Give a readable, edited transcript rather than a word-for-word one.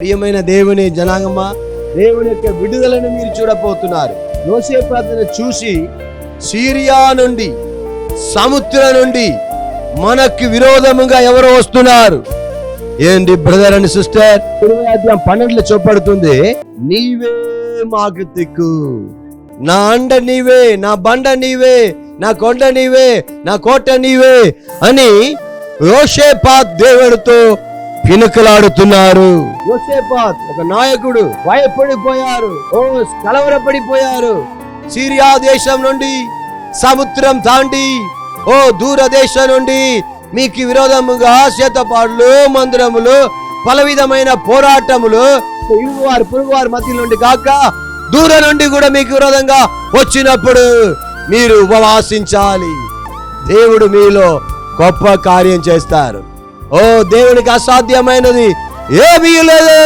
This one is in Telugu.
ప్రియమైన దేవుని జనాంగమా, దేవుని యొక్క విడుదలను మీరు చూడబోతున్నారు. యోసేపును చూసి సిరియా నుండి, సముద్రం నుండి మనకు విరోధముగా ఎవరు వస్తున్నారు? ఏంటి బ్రదర్ అండ్ సిస్టర్, 12 చూపడుతుంది, నీవే మాకు దిక్కు, నా అండ నీవే, నా బండ నీవే, నా కొండ నీవే, నా కోట నీవే అని యోసేపాతు దేవుడితో పినుకలాడుతున్నారు. యోసేపాతు ఒక నాయకుడు, భయపడిపోయారు, కలవరపడిపోయారు. సిరియా దేశం నుండి, సముద్రం దాటి, దూర దేశం నుండి మీకు విరోధముగా చేతపాడులు, మందిరములు, పల విధమైన పోరాటములు ఇరువారు పొరుగువారి మధ్య నుండి కాక దూరం నుండి కూడా మీకు విరోధంగా వచ్చినప్పుడు మీరు ఉపవాసించాలి. దేవుడు మీలో గొప్ప కార్యం చేస్తారు. దేవునికి అసాధ్యమైనది ఏమీ లేదు.